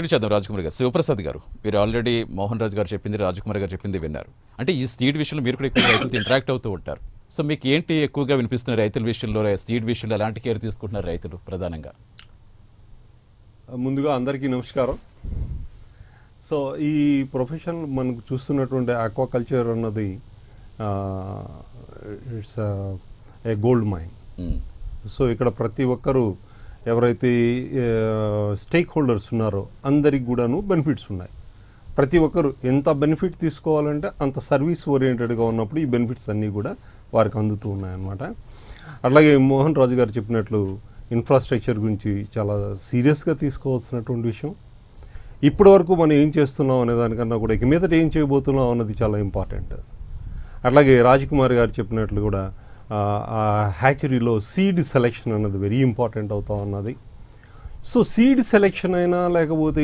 చేద్దాం రాజకుమార్ గారు. శివప్రసాద్ గారు, మీరు ఆల్రెడీ మోహన్ రాజు గారు చెప్పింది, రాజకుమార్ గారు చెప్పింది విన్నారు. అంటే ఈ సీడ్ విషయంలో మీరు కూడా ఎక్కువ రైతులతో ఇంటరాక్ట్ అవుతూ ఉంటారు. సో మీకు ఏంటి ఎక్కువగా వినిపిస్తున్న రైతుల విషయంలో, సీడ్ విషయంలో ఎలాంటి కేర్ తీసుకుంటున్నారు రైతులు ప్రధానంగా? ముందుగా అందరికీ నమస్కారం. సో ఈ ప్రొఫెషన్ మనకు చూస్తున్నటువంటి ఆక్వాకల్చర్ అన్నది it's a gold mine. So ఇక్కడ ప్రతి ఒక్కరూ ఎవరైతే స్టేక్ హోల్డర్స్ ఉన్నారో అందరికి కూడాను బెనిఫిట్స్ ఉన్నాయి. ప్రతి ఒక్కరు ఎంత బెనిఫిట్ తీసుకోవాలంటే అంత సర్వీస్ ఓరియంటెడ్గా ఉన్నప్పుడు ఈ బెనిఫిట్స్ అన్నీ కూడా వారికి అందుతూ ఉన్నాయన్నమాట. అట్లాగే మోహన్ రాజు గారు చెప్పినట్లు ఇన్ఫ్రాస్ట్రక్చర్ గురించి చాలా సీరియస్గా తీసుకోవాల్సినటువంటి విషయం. ఇప్పటి వరకు మనం ఏం చేస్తున్నాం అనే దానికన్నా కూడా ఇక మీదట ఏం చేయబోతున్నాం అన్నది చాలా ఇంపార్టెంట్. అట్లాగే రాజకుమార్ గారు చెప్పినట్లు కూడా ఆ హ్యాచరీలో సీడ్ సెలెక్షన్ అన్నది వెరీ ఇంపార్టెంట్ అవుతా ఉన్నది. సో సీడ్ సెలెక్షన్ అయినా లేకపోతే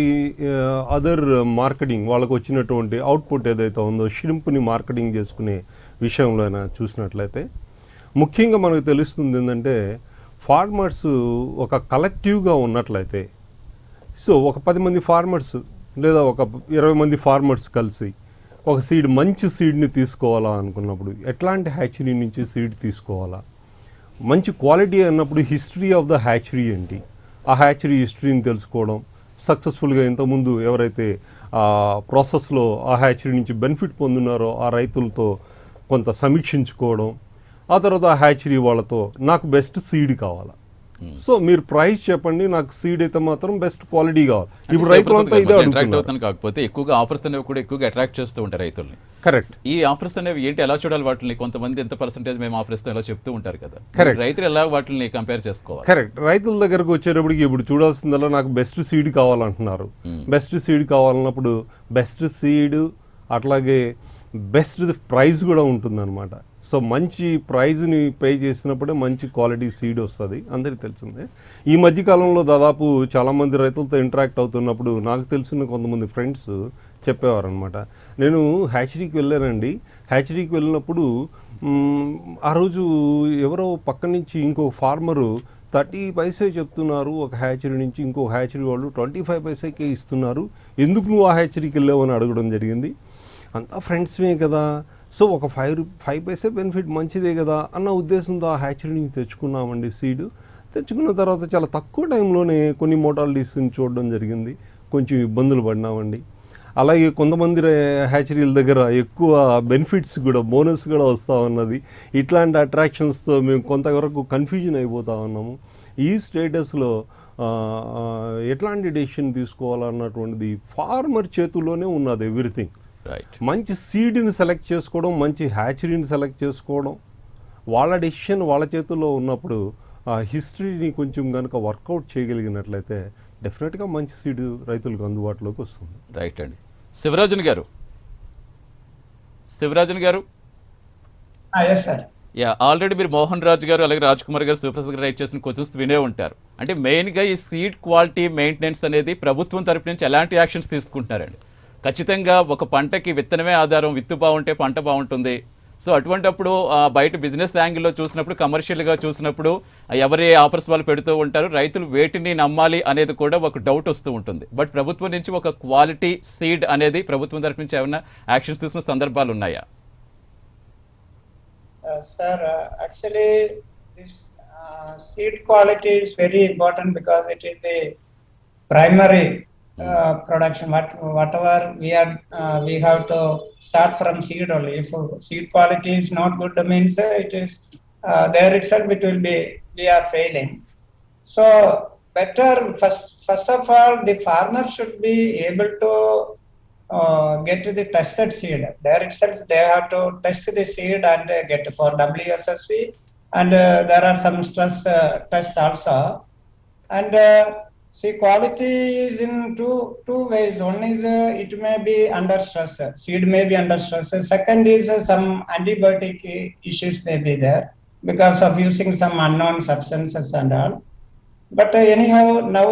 అదర్ మార్కెటింగ్ వాళ్ళకు వచ్చినటువంటి అవుట్పుట్ ఏదైతే ఉందో షింప్ని మార్కెటింగ్ చేసుకునే విషయంలో అయినా చూసినట్లయితే ముఖ్యంగా మనకు తెలుస్తుంది ఏంటంటే ఫార్మర్స్ ఒక కలెక్టివ్గా ఉన్నట్లయితే, సో ఒక 10 మంది ఫార్మర్స్ లేదా ఒక 20 మంది ఫార్మర్స్ కలిసి ఒక సీడ్ మంచి సీడ్ని తీసుకోవాలా అనుకున్నప్పుడు ఎట్లాంటి హ్యాచరీ నుంచి సీడ్ తీసుకోవాలా, మంచి క్వాలిటీ అన్నప్పుడు హిస్టరీ ఆఫ్ ద హ్యాచరీ ఏంటి, ఆ హ్యాచరీ హిస్టరీని తెలుసుకోవడం, సక్సెస్ఫుల్గా ఇంతకుముందు ఎవరైతే ఆ ప్రాసెస్లో ఆ హ్యాచరీ నుంచి బెనిఫిట్ పొందున్నారో ఆ రైతులతో కొంత సమీక్షించుకోవడం, ఆ తర్వాత ఆ హ్యాచరీ వాళ్ళతో నాకు బెస్ట్ సీడ్ కావాలా, సో మీరు ప్రైస్ చెప్పండి, నాకు సీడ్ అయితే మాత్రం బెస్ట్ క్వాలిటీ కావాలి. ఇప్పుడు రైతులంతా ఇదే అడుగుతున్నారు. కాకపోతే ఎక్కువగా ఆఫర్స్ అనేవి కూడా ఎక్కువగా అట్రాక్ట్ చేస్తూ ఉంటారు రైతుల్ని. కరెక్ట్. ఈ ఆఫర్స్ అనేవి ఏంటి, ఎలా చూడాలి వాటిని? కొంతమంది ఎంత పర్సెంటేజ్ మేము ఆఫర్ ఇస్తాం ఎలా చెప్తూ ఉంటారు కదా. కరెక్ట్. రైతులు ఎలా వాటిని కంపేర్ చేసుకోవాలి? కరెక్ట్. రైతుల దగ్గరకు వచ్చేటప్పటికి ఇప్పుడు చూడాల్సిందల్లా నాకు బెస్ట్ సీడ్ కావాలంటున్నారు. బెస్ట్ సీడ్ కావాలన్నప్పుడు బెస్ట్ సీడ్ అట్లాగే బెస్ట్ ప్రైస్ కూడా ఉంటుందన్నమాట. సో మంచి ప్రైజ్ని పే చేసినప్పుడే మంచి క్వాలిటీ సీడ్ వస్తుంది, అందరికీ తెలిసిందే. ఈ మధ్యకాలంలో దాదాపు చాలామంది రైతులతో ఇంటరాక్ట్ అవుతున్నప్పుడు నాకు తెలిసిన కొంతమంది ఫ్రెండ్స్ చెప్పేవారనమాట, నేను హ్యాచరీకి వెళ్ళానండి, హ్యాచరీకి వెళ్ళినప్పుడు ఆ రోజు ఎవరో పక్క నుంచి ఇంకో ఫార్మరు 30 పైసే చెప్తున్నారు ఒక హ్యాచరీ నుంచి, ఇంకో హ్యాచరీ వాళ్ళు 25 పైసకే ఇస్తున్నారు, ఎందుకు నువ్వు ఆ హ్యాచరీకి వెళ్ళావు అని అడగడం జరిగింది. అంతా ఫ్రెండ్స్మే కదా, సో ఒక 5 పైసే బెనిఫిట్ మంచిదే కదా అన్న ఉద్దేశంతో ఆ హ్యాచరీ నుంచి తెచ్చుకున్నామండి సీడ్. తెచ్చుకున్న తర్వాత చాలా తక్కువ టైంలోనే కొన్ని మోటాలిటీస్ని చూడడం జరిగింది, కొంచెం ఇబ్బందులు పడినామండి. అలాగే కొంతమంది హ్యాచరీల దగ్గర ఎక్కువ బెనిఫిట్స్ కూడా బోనస్ కూడా వస్తూ ఉన్నది. ఇట్లాంటి అట్రాక్షన్స్తో మేము కొంతవరకు కన్ఫ్యూజన్ అయిపోతూ ఉన్నాము. ఈ స్టేటస్లో ఎట్లాంటి డెసిషన్ తీసుకోవాలన్నటువంటిది ఫార్మర్ చేతుల్లోనే ఉన్నది ఎవ్రీథింగ్. మంచి సీడ్ని సెలెక్ట్ చేసుకోవడం, మంచి హ్యాచరీని సెలెక్ట్ చేసుకోవడం, వాళ్ళ డెసిషన్ వాళ్ళ చేతుల్లో ఉన్నప్పుడు ఆ హిస్టరీని కొంచెం కనుక వర్కౌట్ చేయగలిగినట్లయితే డెఫినెట్గా మంచి సీడ్ రైతులకు అందుబాటులోకి వస్తుంది. రైట్ అండి. శివరాజన్ గారు, ఆల్రెడీ మీరు మోహన్ రాజు గారు అలాగే రాజ్కుమార్ గారు, శివప్రసాద్ గారు రైట్ చేసిన క్వశ్చన్స్ వినే ఉంటారు. అంటే మెయిన్గా ఈ సీడ్ క్వాలిటీ మెయింటెనెన్స్ అనేది ప్రభుత్వం తరపు నుంచి ఎలాంటి యాక్షన్స్ తీసుకుంటున్నారండి? ఖచ్చితంగా ఒక పంటకి విత్తనమే ఆధారం, విత్తు బాగుంటే పంట బాగుంటుంది. సో అటువంటిప్పుడు బయట బిజినెస్ యాంగిల్లో చూసినప్పుడు, కమర్షియల్గా చూసినప్పుడు ఎవరి ఆఫర్స్ వాళ్ళు పెడుతూ ఉంటారు, రైతులు వేటిని నమ్మాలి అనేది కూడా ఒక డౌట్ వస్తూ ఉంటుంది. బట్ ప్రభుత్వం నుంచి ఒక క్వాలిటీ సీడ్ అనేది ప్రభుత్వం తరపు నుంచి ఏమైనా యాక్షన్స్ తీసుకున్న సందర్భాలు ఉన్నాయా? Sir, actually this seed quality is very important because it is the primary production. Whatever we have to start from seed only. If seed quality is not good, means it is there itself it will be we are failing. So better first of all the farmer should be able to get the tested seed. There itself they have to test the seed and get for WSSV, and there are some stress tests also. And see, quality is in two ways. One is it may be under stress. Seed may be under stress. Second is some antibiotic issues may be there because of using some unknown substances and all. But anyhow, now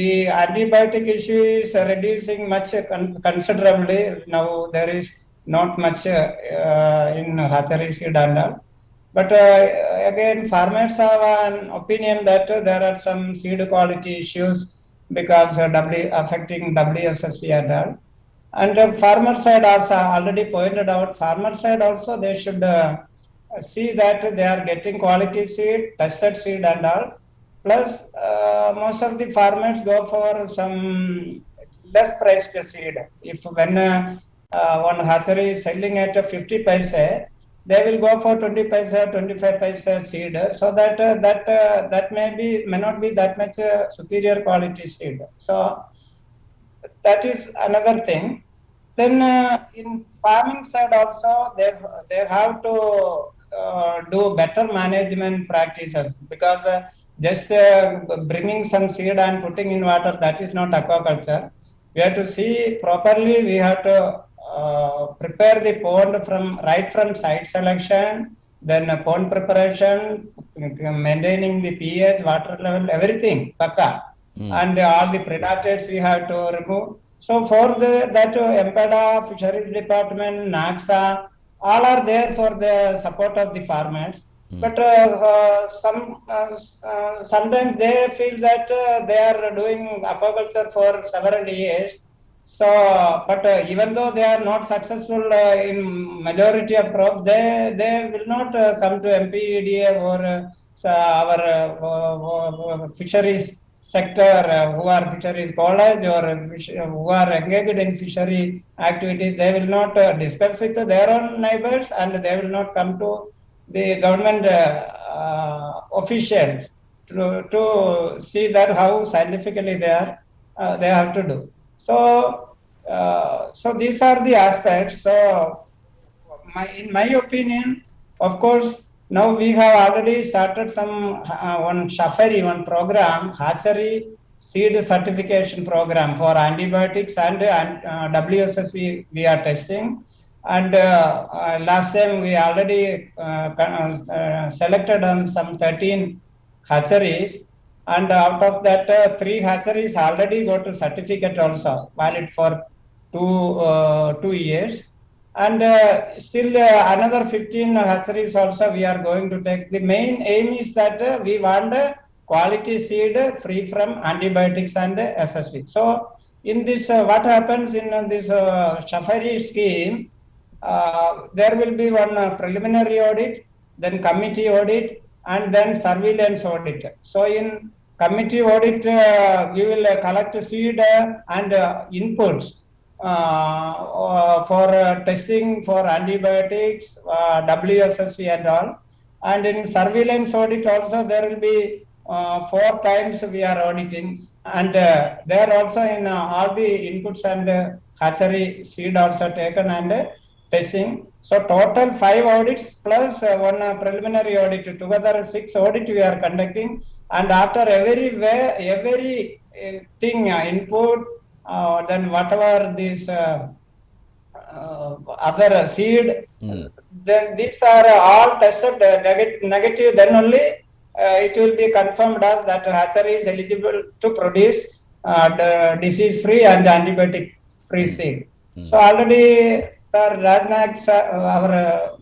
the antibiotic issue is reducing much considerably. Now there is not much in hatchery seed and all. But again, farmers have an opinion that there are some seed quality issues because affecting WSSP and all. And farmer side also already pointed out, farmer side also they should see that they are getting quality seed, tested seed and all. Plus, most of the farmers go for some less priced seed. If when one hatchery is selling at 50 paise, they will go for 20 paise, 25 paise seed. So that may not be that much superior quality seed. So that is another thing. Then in farming side also they have to do better management practices, because just bringing some seed and putting in water, that is not aquaculture. We have to see properly. We have to prepare the pond right from site selection, then pond preparation, maintaining the pH, water level, everything, pakka. And all the predators we have to remove. So for that MPEDA, Fisheries Department, NAXA, all are there for the support of the farmers. But sometimes they feel that they are doing aquaculture for several years. So, but even though they are not successful in majority of crops, they will not come to MPEDA or our fisheries sector who are fisheries college or who are engaged in fishery activities. They will not discuss with their own neighbors, and they will not come to the government officials to see that how scientifically they have to do. So these are the aspects. So in my opinion, of course, now we have already started some one program, hatchery seed certification program for antibiotics and WSS we are testing. And last time we already selected on some 13 hatcheries, and out of that 3 hatcheries already got a certificate also, valid for 2 years. And still another 15 hatcheries also we are going to take. The main aim is that we want quality seed free from antibiotics and SSV. So in this, what happens in this Shafari scheme, there will be one preliminary audit, then committee audit, and then surveillance audit. So in committee audit, we will collect seed and inputs for testing for antibiotics, WSSV and all. And in surveillance audit also there will be 4 times we are auditing, and there also in all the inputs and hatchery seed also taken and testing. So total 5 audits plus one preliminary audit, together 6 audit we are conducting. And after every thing input, then whatever this other seed, then these are all tested negative, then only it will be confirmed as that hatchery is eligible to produce the disease-free and antibiotic-free seed. So already Sir Rajnath, our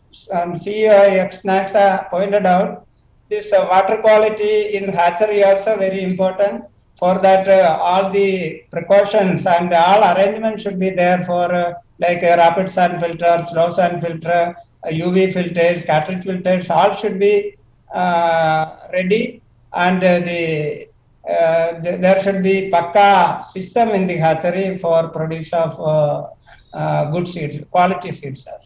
CEO ex-NAXA pointed out, this water quality in hatchery also very important. For that, all the precautions and all arrangements should be there for like rapid sand filter, slow sand filter, UV filters, cartridge filters, all should be ready. And there should be pakka system in the hatchery for produce of good seeds, quality seeds, sir.